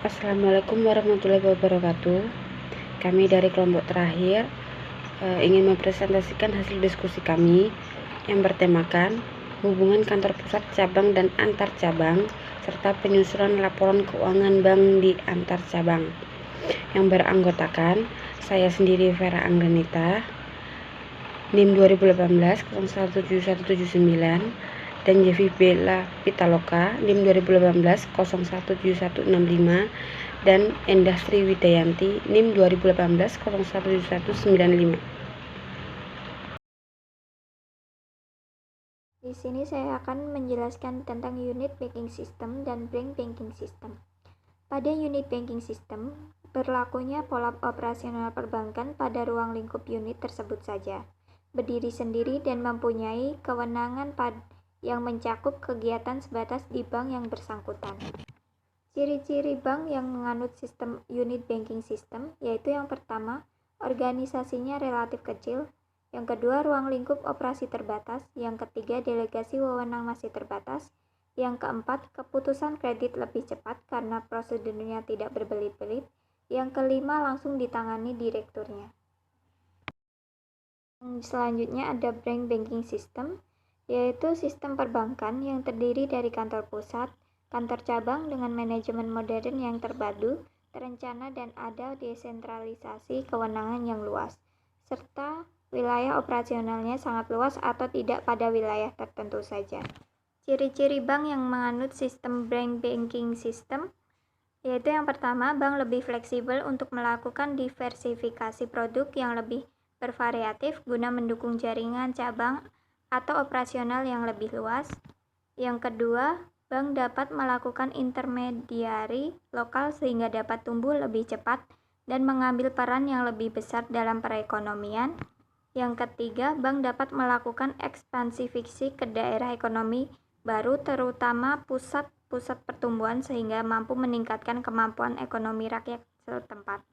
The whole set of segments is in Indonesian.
Assalamualaikum warahmatullahi wabarakatuh. Kami dari kelompok terakhir ingin mempresentasikan hasil diskusi kami yang bertemakan hubungan kantor pusat, cabang, dan antar cabang, serta penyusunan laporan keuangan bank di antar cabang, yang beranggotakan saya sendiri, Vera Angganita, NIM 2018 017179, dan Jevi Bella Pitaloka, NIM 2018 017165, dan Endah Sri Widayanti, NIM 2018 017195. Di sini saya akan menjelaskan tentang unit banking system dan branch banking system. Pada unit banking system, berlakunya pola operasional perbankan pada ruang lingkup unit tersebut saja, berdiri sendiri dan mempunyai kewenangan yang mencakup kegiatan sebatas di bank yang bersangkutan. Ciri-ciri bank yang menganut sistem unit banking system yaitu yang pertama, organisasinya relatif kecil, yang kedua, ruang lingkup operasi terbatas, yang ketiga, delegasi wewenang masih terbatas, yang keempat, keputusan kredit lebih cepat karena prosedurnya tidak berbelit-belit, yang kelima, langsung ditangani direkturnya. Selanjutnya ada branch banking system, yaitu sistem perbankan yang terdiri dari kantor pusat, kantor cabang dengan manajemen modern yang terpadu, terencana dan ada desentralisasi kewenangan yang luas, serta wilayah operasionalnya sangat luas atau tidak pada wilayah tertentu saja. Ciri-ciri bank yang menganut sistem branch banking system yaitu yang pertama, bank lebih fleksibel untuk melakukan diversifikasi produk yang lebih bervariatif guna mendukung jaringan cabang atau operasional yang lebih luas. Yang kedua, bank dapat melakukan intermediari lokal sehingga dapat tumbuh lebih cepat dan mengambil peran yang lebih besar dalam perekonomian. Yang ketiga, bank dapat melakukan ekspansi fisik ke daerah ekonomi baru, terutama pusat-pusat pertumbuhan sehingga mampu meningkatkan kemampuan ekonomi rakyat setempat.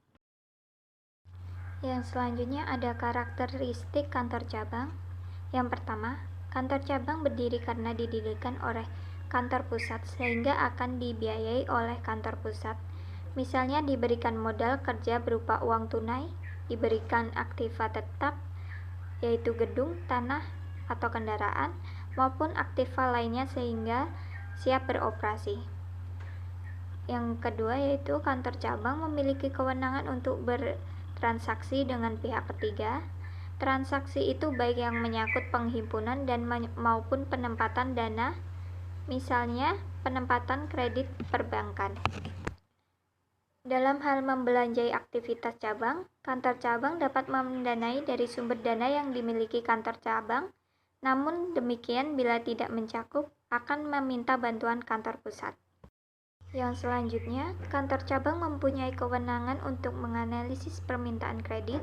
Yang selanjutnya ada karakteristik kantor cabang. Yang pertama, kantor cabang berdiri karena didirikan oleh kantor pusat sehingga akan dibiayai oleh kantor pusat. Misalnya diberikan modal kerja berupa uang tunai, diberikan aktiva tetap, yaitu gedung, tanah, atau kendaraan, maupun aktiva lainnya sehingga siap beroperasi. Yang kedua yaitu kantor cabang memiliki kewenangan untuk bertransaksi dengan pihak ketiga. Transaksi itu baik yang menyangkut penghimpunan dan maupun penempatan dana, misalnya penempatan kredit perbankan. Dalam hal membelanjai aktivitas cabang, kantor cabang dapat mendanai dari sumber dana yang dimiliki kantor cabang. Namun demikian, bila tidak mencakup, akan meminta bantuan kantor pusat. Yang selanjutnya, kantor cabang mempunyai kewenangan untuk menganalisis permintaan kredit,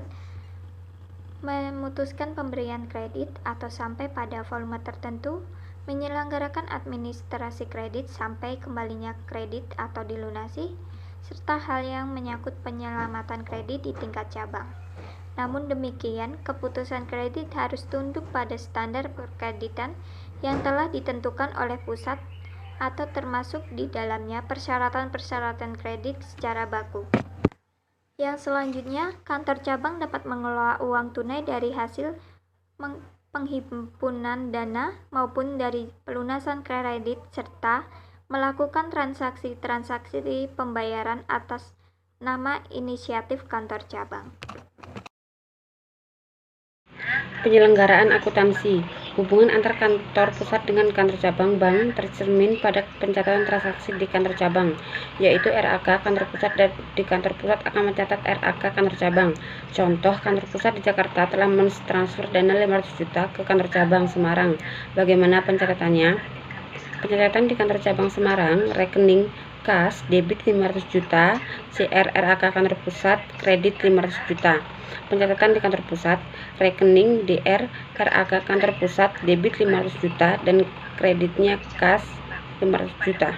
memutuskan pemberian kredit atau sampai pada volume tertentu, menyelenggarakan administrasi kredit sampai kembalinya kredit atau dilunasi, serta hal yang menyangkut penyelamatan kredit di tingkat cabang. Namun demikian, keputusan kredit harus tunduk pada standar perkreditan yang telah ditentukan oleh pusat atau termasuk di dalamnya persyaratan-persyaratan kredit secara baku. Yang selanjutnya, kantor cabang dapat mengelola uang tunai dari hasil penghimpunan dana maupun dari pelunasan kredit serta melakukan transaksi-transaksi pembayaran atas nama inisiatif kantor cabang. Penyelenggaraan akuntansi. Hubungan antar kantor pusat dengan kantor cabang bank tercermin pada pencatatan transaksi di kantor cabang, yaitu RAK kantor pusat dan di kantor pusat akan mencatat RAK kantor cabang. Contoh, kantor pusat di Jakarta telah mentransfer dana 500 juta ke kantor cabang Semarang. Bagaimana pencatatannya? Pencatatan di kantor cabang Semarang, rekening kas debit 500 juta, CR RAK kantor pusat kredit 500 juta. Pencatatan di kantor pusat, rekening DR RAK kantor pusat debit 500 juta dan kreditnya kas 500 juta.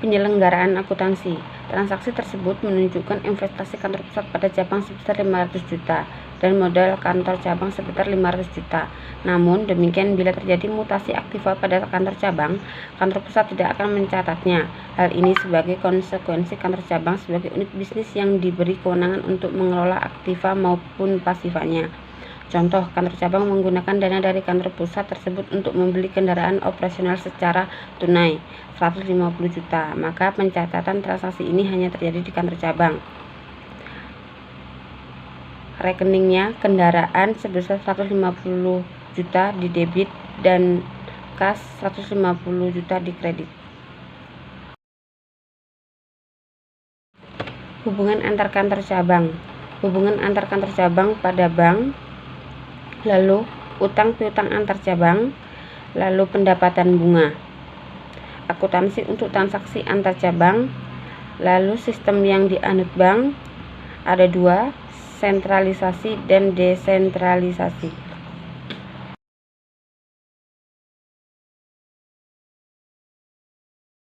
Penyelenggaraan akuntansi. Transaksi tersebut menunjukkan investasi kantor pusat pada cabang sebesar 500 juta dan modal kantor cabang sebesar 500 juta. Namun demikian, bila terjadi mutasi aktiva pada kantor cabang, kantor pusat tidak akan mencatatnya. Hal ini sebagai konsekuensi kantor cabang sebagai unit bisnis yang diberi kewenangan untuk mengelola aktiva maupun pasifanya. Contoh, kantor cabang menggunakan dana dari kantor pusat tersebut untuk membeli kendaraan operasional secara tunai 150 juta, maka pencatatan transaksi ini hanya terjadi di kantor cabang. Rekeningnya kendaraan sebesar 150 juta di debit dan kas 150 juta di kredit. Hubungan antar kantor cabang. Hubungan antar kantor cabang pada bank, lalu utang piutang antar cabang, lalu pendapatan bunga. Akuntansi untuk transaksi antar cabang, lalu sistem yang dianut bank ada dua, sentralisasi dan desentralisasi.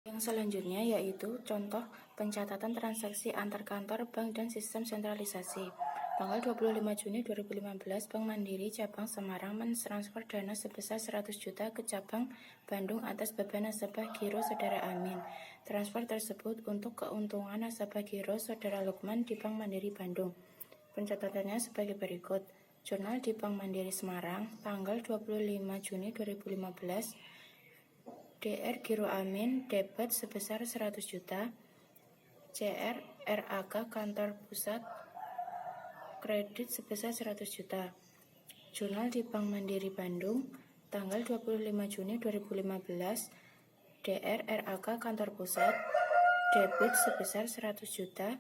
Yang selanjutnya yaitu contoh pencatatan transaksi antar kantor bank dan sistem sentralisasi. Tanggal 25 Juni 2015, Bank Mandiri Cabang Semarang mentransfer dana sebesar 100 juta ke Cabang Bandung atas beban nasabah giro Saudara Amin. Transfer tersebut untuk keuntungan nasabah giro Saudara Lukman di Bank Mandiri Bandung. Pencatatannya sebagai berikut. Jurnal di Bank Mandiri Semarang, tanggal 25 Juni 2015, DR Giro Amin debit sebesar 100 juta, CR RAK Kantor Pusat kredit sebesar 100 juta. Jurnal di Bank Mandiri Bandung, tanggal 25 Juni 2015, DR RAK Kantor Pusat debit sebesar 100 juta,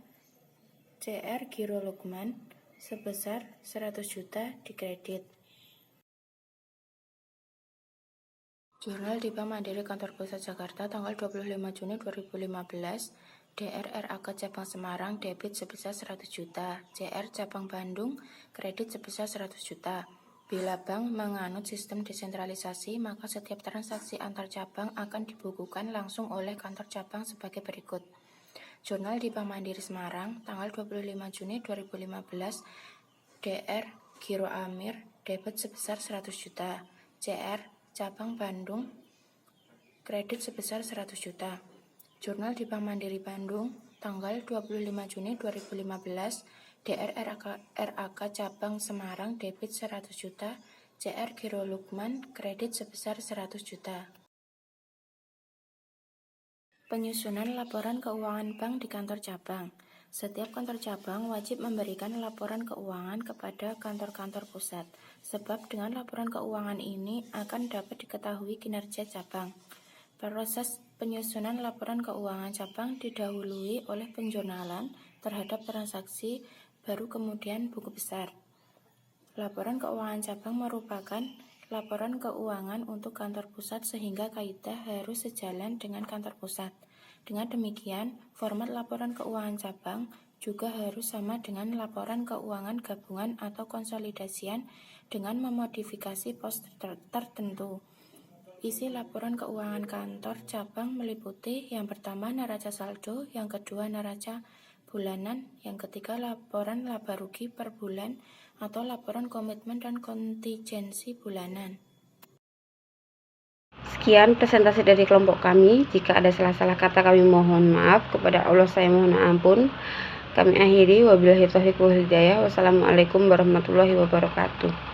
CR Giro Lukman sebesar 100 juta di kredit. Jurnal di Bank Mandiri Kantor Pusat Jakarta, tanggal 25 Juni 2015, DR RAK Cabang Semarang debit sebesar 100 juta, CR Cabang Bandung kredit sebesar 100 juta. Bila bank menganut sistem desentralisasi, maka setiap transaksi antar cabang akan dibukukan langsung oleh kantor cabang sebagai berikut. Jurnal di Bank Mandiri Semarang, tanggal 25 Juni 2015, DR Giro Amir debit sebesar 100 juta, CR Cabang Bandung kredit sebesar 100 juta. Jurnal di Bank Mandiri Bandung, tanggal 25 Juni 2015, DR RAK Cabang Semarang debit 100 juta, CR Giro Lukman kredit sebesar 100 juta. Penyusunan laporan keuangan bank di kantor cabang. Setiap kantor cabang wajib memberikan laporan keuangan kepada kantor-kantor pusat, sebab dengan laporan keuangan ini akan dapat diketahui kinerja cabang. Proses penyusunan laporan keuangan cabang didahului oleh penjurnalan terhadap transaksi, baru kemudian buku besar. Laporan keuangan cabang merupakan laporan keuangan untuk kantor pusat sehingga kaidah harus sejalan dengan kantor pusat. Dengan demikian, format laporan keuangan cabang juga harus sama dengan laporan keuangan gabungan atau konsolidasian dengan memodifikasi pos tertentu. Isi laporan keuangan kantor cabang meliputi yang pertama neraca saldo, yang kedua neraca bulanan, yang ketiga laporan laba rugi per bulan atau laporan komitmen dan kontingensi bulanan. Sekian presentasi dari kelompok kami. Jika ada salah-salah kata kami mohon maaf. Kepada Allah saya mohon ampun. Kami akhiri, wabillahi taufiq wal hidayah. Wassalamualaikum warahmatullahi wabarakatuh.